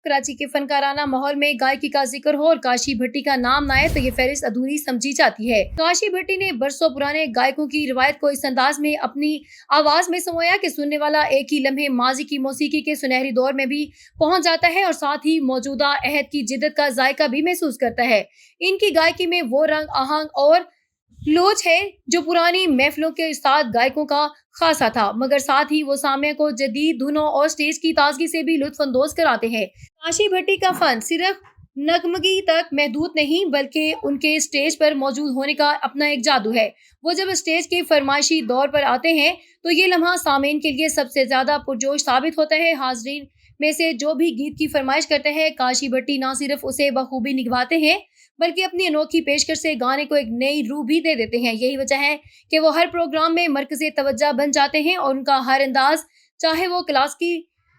कराची के फनकाराना माहौल में गायकी का जिक्र हो और काशी भट्टी का नाम ना आए तो ये फहरिस्त अधूरी समझी जाती है। काशी भट्टी ने बरसों पुराने गायकों की रिवायत को इस अंदाज में अपनी आवाज में समाया कि सुनने वाला एक ही लम्हे माजी की मौसीकी के सुनहरी दौर में भी पहुंच जाता है और साथ ही मौजूदा अहद की जिद्दत का जायका भी महसूस करता है। इनकी गायकी में वो रंग, आहंग और लोच है जो पुरानी महफिलों के साथ गायकों का खासा था, मगर साथ ही वो सामने को जदीद धुनों और स्टेज की ताजगी से भी लुत्फ अंदोज कराते हैं। काशी भट्टी का फन सिर्फ नगमगी तक महदूद नहीं बल्कि उनके स्टेज पर मौजूद होने का अपना एक जादू है। वो जब स्टेज के फरमाइशी दौर पर आते हैं तो ये लम्हा सामीन के लिए सबसे ज्यादा पुरजोश साबित होता है। हाजरीन में से जो भी गीत की फरमाइश करते हैं, काशी भट्टी न सिर्फ उसे बखूबी निभाते हैं बल्कि अपनी अनोखी पेशकश से गाने को एक नई रूह भी दे देते हैं। यही वजह है कि वो हर प्रोग्राम में मरकज़े तवज्जो बन जाते हैं और उनका हर अंदाज, चाहे वो क्लास की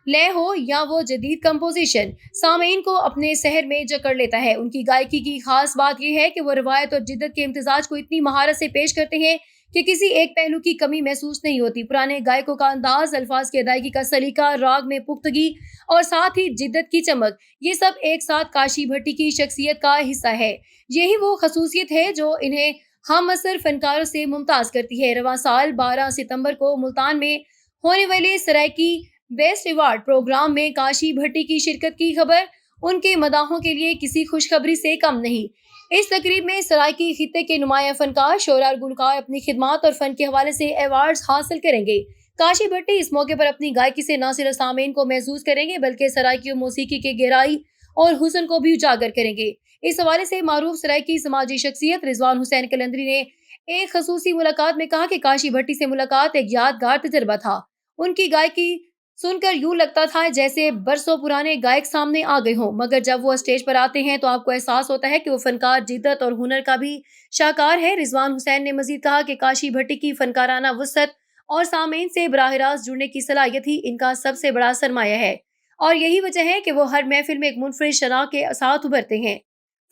लय हो या वो जदीद कंपोजिशन, सामीन को अपने शहर में जकड़ लेता है। उनकी गायकी की खास बात यह है कि वो रिवायत और जिद्दत के इम्तिजाज को इतनी महारत से पेश करते हैं कि किसी एक पहलू की कमी महसूस नहीं होती। पुराने गायकों का अंदाज, अल्फाज की अदायगी का सलीका, राग में पुख्तगी और साथ ही जिद्दत की चमक, ये सब एक साथ काशी भट्टी की शख्सियत का हिस्सा है। यही वो खसूसियत है जो इन्हें हम असर फनकारों से मुमताज करती है। रवां साल 12 सितंबर को मुल्तान में होने वाले सरायकी बेस्ट अवार्ड प्रोग्राम में काशी भट्टी की शिरकत की खबर उनके मदाहों के लिए किसी खुशखबरी से कम नहीं। इस तकरीब में सरायकी खित्ते के नुमाया फनकार, शोरा और गुलकार अपनी खिदमात और फन के हवाले से अवार्ड्स हासिल करेंगे। काशी भट्टी इस मौके पर अपनी गायकी से न सिर्फ सामीन को महसूस करेंगे बल्कि सरायकी मौसीकी के गहराई और हुस्न को भी उजागर करेंगे। इस हवाले से मारूफ सरायकी समाजी शख्सियत रिजवान हुसैन कलंदरी ने एक खसूसी मुलाकात में कहा कि काशी भट्टी से मुलाकात एक यादगार तजर्बा था। उनकी गायकी सुनकर यूं लगता था जैसे बरसों पुराने गायक सामने आ गए हों, मगर जब वो स्टेज पर आते हैं तो आपको एहसास होता है कि वो फनकार जिद्दत और हुनर का भी शाहकार है। रिजवान हुसैन ने मजीद कहा कि काशी भट्टी की फनकाराना वुसअत और सामीन से बराह रास्त जुड़ने की सलाहियत ही इनका सबसे बड़ा सरमाया है और यही वजह है कि वो हर महफिल में एक मुनफरिद शनाख के साथ उभरते हैं।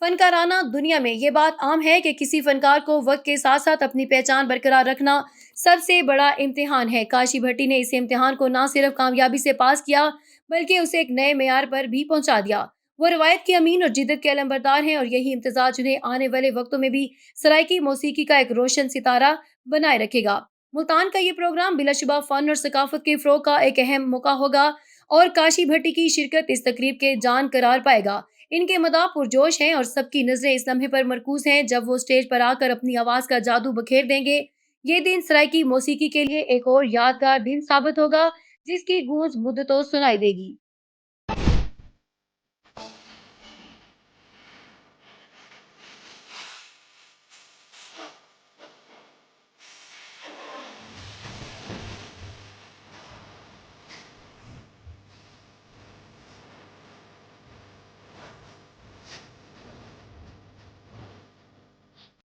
फनकाराना दुनिया में ये बात आम है कि किसी फनकार को वक्त के साथ साथ अपनी पहचान बरकरार रखना सबसे बड़ा इम्तिहान है। काशी भट्टी ने इस इम्तिहान को न सिर्फ कामयाबी से पास किया बल्कि उसे एक नए मेयार पर भी पहुंचा दिया। वो रिवायत के अमीन और जिद्दत के अलंबरदार हैं और यही इम्तिजाज उन्हें आने वाले वक्तों में भी सरायकी मौसीकी का एक रोशन सितारा बनाए रखेगा। मुल्तान का ये प्रोग्राम बिलाशुबा फन और सकाफत के फ़रोग़ का एक अहम मौका होगा और काशी भट्टी की शिरकत इस तकरीब के जान करार पाएगा। इनके मदाह पुरजोश हैं और सबकी नजरें इस लम्हे पर मरकूज हैं जब वो स्टेज पर आकर अपनी आवाज का जादू बखेर देंगे। ये दिन सरायकी मौसीकी के लिए एक और यादगार दिन साबित होगा जिसकी गूंज मुद्दतों सुनाई देगी।